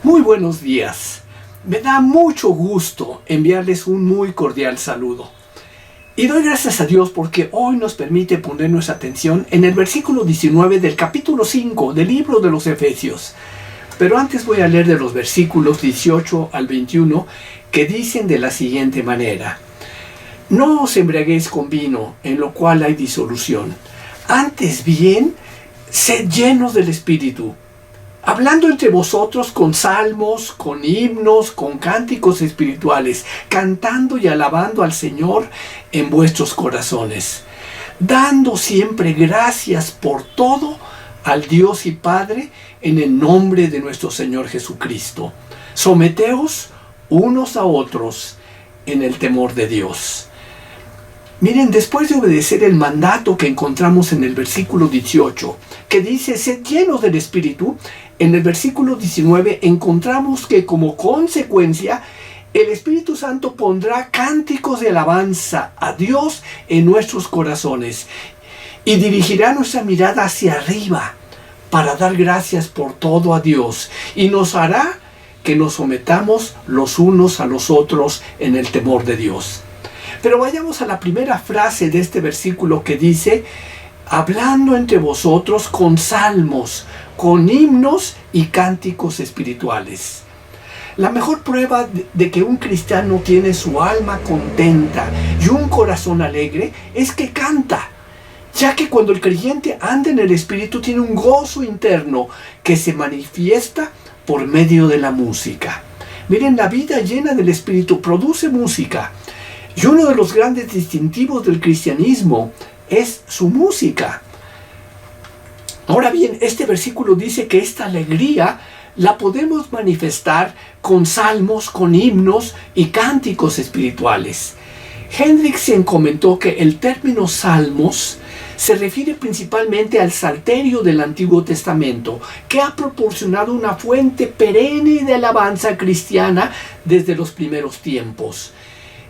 Muy buenos días. Me da mucho gusto enviarles un muy cordial saludo. Y doy gracias a Dios porque hoy nos permite poner nuestra atención en el versículo 19 del capítulo 5 del libro de los Efesios. Pero antes voy a leer de los versículos 18 al 21 que dicen de la siguiente manera: No os embriaguéis con vino, en lo cual hay disolución. Antes bien, sed llenos del Espíritu, hablando entre vosotros con salmos, con himnos, con cánticos espirituales, cantando y alabando al Señor en vuestros corazones, dando siempre gracias por todo al Dios y Padre en el nombre de nuestro Señor Jesucristo. Someteos unos a otros en el temor de Dios. Miren, después de obedecer el mandato que encontramos en el versículo 18, que dice, sed llenos del Espíritu, en el versículo 19 encontramos que como consecuencia, el Espíritu Santo pondrá cánticos de alabanza a Dios en nuestros corazones y dirigirá nuestra mirada hacia arriba para dar gracias por todo a Dios, y nos hará que nos sometamos los unos a los otros en el temor de Dios. Pero vayamos a la primera frase de este versículo que dice, hablando entre vosotros con salmos, con himnos y cánticos espirituales. La mejor prueba de que un cristiano tiene su alma contenta y un corazón alegre es que canta, ya que cuando el creyente anda en el Espíritu tiene un gozo interno que se manifiesta por medio de la música. Miren, la vida llena del Espíritu produce música. Y uno de los grandes distintivos del cristianismo es su música. Ahora bien, este versículo dice que esta alegría la podemos manifestar con salmos, con himnos y cánticos espirituales. Hendrickson comentó que el término salmos se refiere principalmente al Salterio del Antiguo Testamento, que ha proporcionado una fuente perenne de alabanza cristiana desde los primeros tiempos.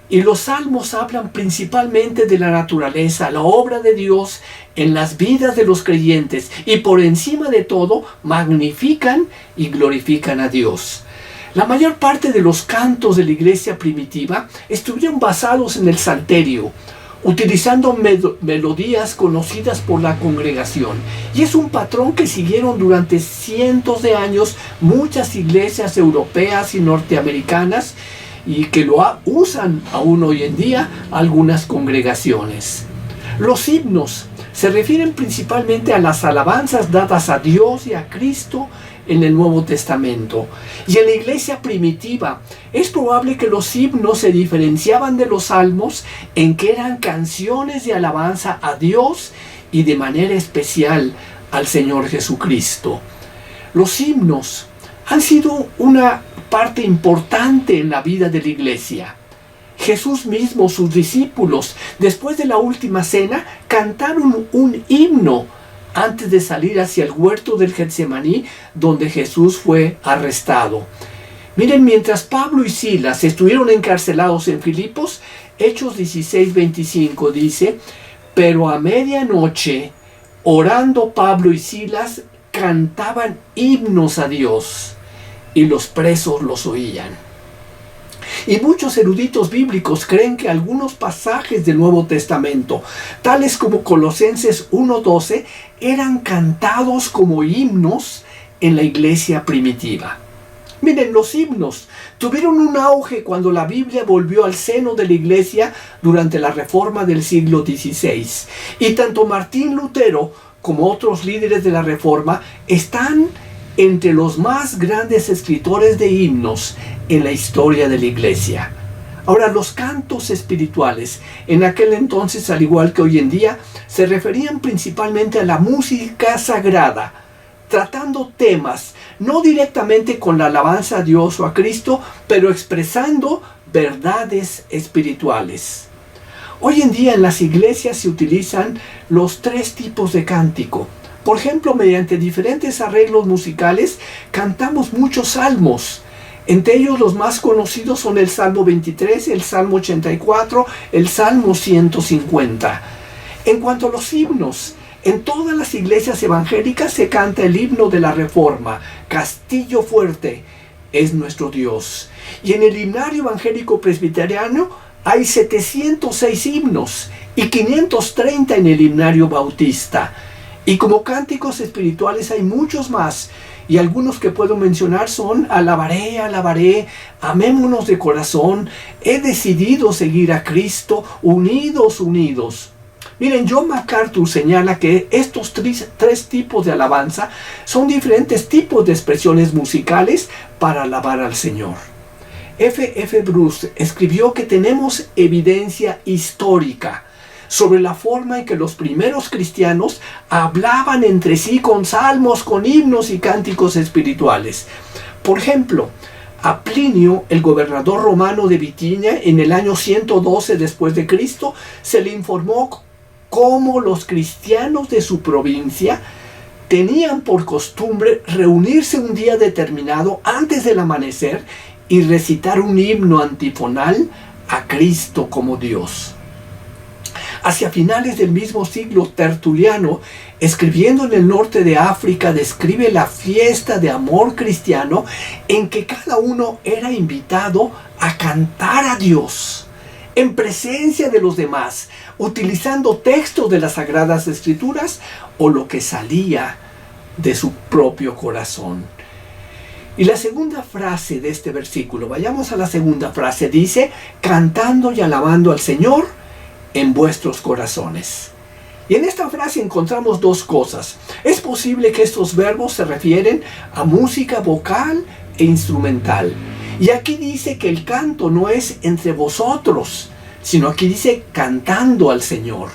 Y los salmos hablan principalmente de la naturaleza, la obra de Dios en las vidas de los creyentes, y por encima de todo magnifican y glorifican a Dios. La mayor parte de los cantos de la iglesia primitiva estuvieron basados en el Salterio, utilizando melodías conocidas por la congregación. Y es un patrón que siguieron durante cientos de años muchas iglesias europeas y norteamericanas, y que lo usan aún hoy en día algunas congregaciones. Los himnos se refieren principalmente a las alabanzas dadas a Dios y a Cristo en el Nuevo Testamento. Y en la iglesia primitiva es probable que los himnos se diferenciaban de los salmos en que eran canciones de alabanza a Dios y de manera especial al Señor Jesucristo. Los himnos han sido una parte importante en la vida de la iglesia. Jesús mismo, sus discípulos, después de la última cena, cantaron un himno antes de salir hacia el huerto del Getsemaní, donde Jesús fue arrestado. Miren, mientras Pablo y Silas estuvieron encarcelados en Filipos, Hechos 16:25 dice, pero a medianoche, orando Pablo y Silas, cantaban himnos a Dios, y los presos los oían. Y muchos eruditos bíblicos creen que algunos pasajes del Nuevo Testamento, tales como Colosenses 1:12, eran cantados como himnos en la iglesia primitiva. Miren, los himnos tuvieron un auge cuando la Biblia volvió al seno de la iglesia durante la Reforma del siglo XVI. Y tanto Martín Lutero como otros líderes de la Reforma están entre los más grandes escritores de himnos en la historia de la iglesia. Ahora, los cantos espirituales en aquel entonces, al igual que hoy en día, se referían principalmente a la música sagrada, tratando temas, no directamente con la alabanza a Dios o a Cristo, pero expresando verdades espirituales. Hoy en día en las iglesias se utilizan los tres tipos de cántico. Por ejemplo, mediante diferentes arreglos musicales cantamos muchos salmos. Entre ellos los más conocidos son el Salmo 23, el Salmo 84, el Salmo 150. En cuanto a los himnos, en todas las iglesias evangélicas se canta el himno de la Reforma, Castillo Fuerte, es nuestro Dios. Y en el himnario evangélico presbiteriano hay 706 himnos y 530 en el himnario bautista. Y como cánticos espirituales hay muchos más. Y algunos que puedo mencionar son: alabaré, alabaré, amémonos de corazón, he decidido seguir a Cristo, unidos, unidos. Miren, John MacArthur señala que estos tres tipos de alabanza son diferentes tipos de expresiones musicales para alabar al Señor. F. Bruce escribió que tenemos evidencia histórica sobre la forma en que los primeros cristianos hablaban entre sí con salmos, con himnos y cánticos espirituales. Por ejemplo, a Plinio, el gobernador romano de Bitinia, en el año 112 después de Cristo, se le informó cómo los cristianos de su provincia tenían por costumbre reunirse un día determinado antes del amanecer y recitar un himno antifonal a Cristo como Dios. Hacia finales del mismo siglo, Tertuliano, escribiendo en el norte de África, describe la fiesta de amor cristiano en que cada uno era invitado a cantar a Dios en presencia de los demás, utilizando textos de las Sagradas Escrituras o lo que salía de su propio corazón. Y la segunda frase de este versículo, vayamos a la segunda frase, dice: cantando y alabando al Señor en vuestros corazones. Y en esta frase encontramos dos cosas. Es posible que estos verbos se refieren a música vocal e instrumental. Y aquí dice que el canto no es entre vosotros, sino aquí dice cantando al Señor.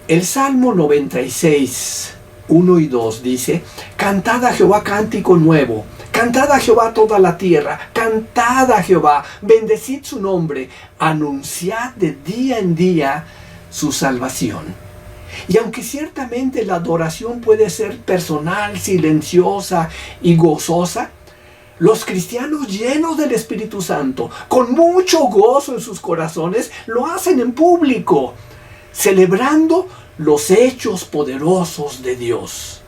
El Salmo 96, 1 y 2 dice: cantad a Jehová cántico nuevo, cantad a Jehová toda la tierra, cantad a Jehová, bendecid su nombre, anunciad de día en día su salvación. Y aunque ciertamente la adoración puede ser personal, silenciosa y gozosa, los cristianos llenos del Espíritu Santo, con mucho gozo en sus corazones, lo hacen en público, celebrando los hechos poderosos de Dios.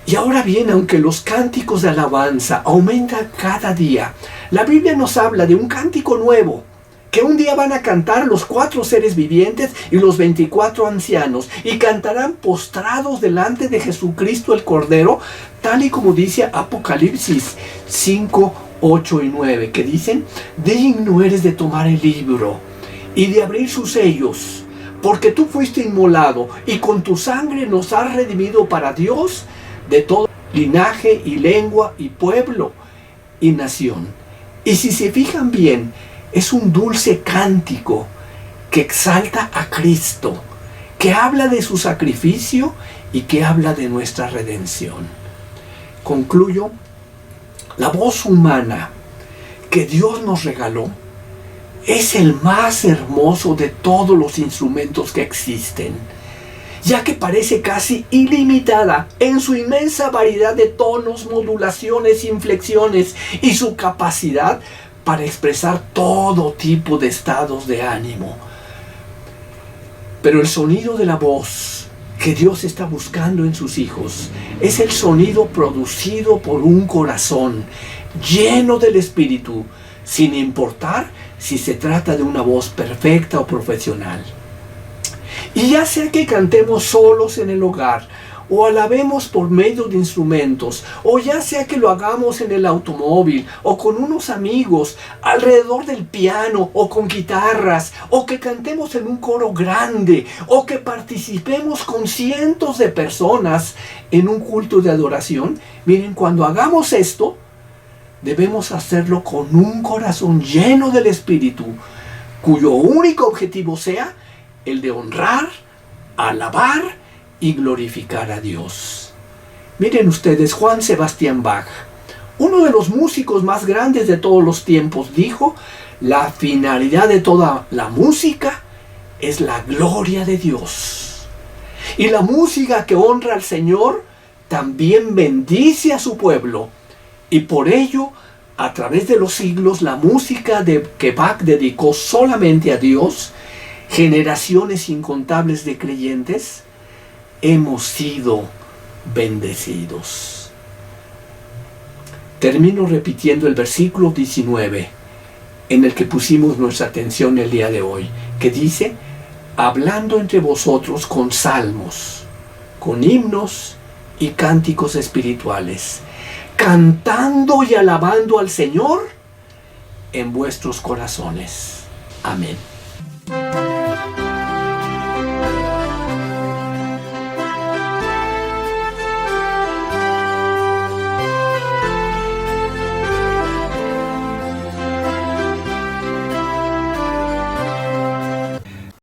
Y ahora bien, aunque los cánticos de alabanza aumentan cada día, la Biblia nos habla de un cántico nuevo, que un día van a cantar los 4 seres vivientes y los 24 ancianos, y cantarán postrados delante de Jesucristo el Cordero, tal y como dice Apocalipsis 5, 8 y 9, que dicen: digno eres de tomar el libro y de abrir sus sellos, porque tú fuiste inmolado y con tu sangre nos has redimido para Dios de todo linaje y lengua y pueblo y nación. Y si se fijan bien, es un dulce cántico que exalta a Cristo, que habla de su sacrificio y que habla de nuestra redención. Concluyo: la voz humana que Dios nos regaló es el más hermoso de todos los instrumentos que existen, ya que parece casi ilimitada en su inmensa variedad de tonos, modulaciones, inflexiones y su capacidad para expresar todo tipo de estados de ánimo. Pero el sonido de la voz que Dios está buscando en sus hijos es el sonido producido por un corazón lleno del Espíritu, sin importar si se trata de una voz perfecta o profesional. Y ya sea que cantemos solos en el hogar, o alabemos por medio de instrumentos, o ya sea que lo hagamos en el automóvil, o con unos amigos, alrededor del piano, o con guitarras, o que cantemos en un coro grande, o que participemos con cientos de personas en un culto de adoración, miren, cuando hagamos esto, debemos hacerlo con un corazón lleno del Espíritu, cuyo único objetivo sea el de honrar, alabar y glorificar a Dios. Miren ustedes, Juan Sebastián Bach, uno de los músicos más grandes de todos los tiempos, dijo: la finalidad de toda la música es la gloria de Dios. Y la música que honra al Señor también bendice a su pueblo. Y por ello, a través de los siglos, la música que Bach dedicó solamente a Dios, generaciones incontables de creyentes, hemos sido bendecidos. termino repitiendo el versículo 19 en el que pusimos nuestra atención el día de hoy, que dice: hablando entre vosotros con salmos, con himnos y cánticos espirituales, cantando y alabando al Señor en vuestros corazones. Amén.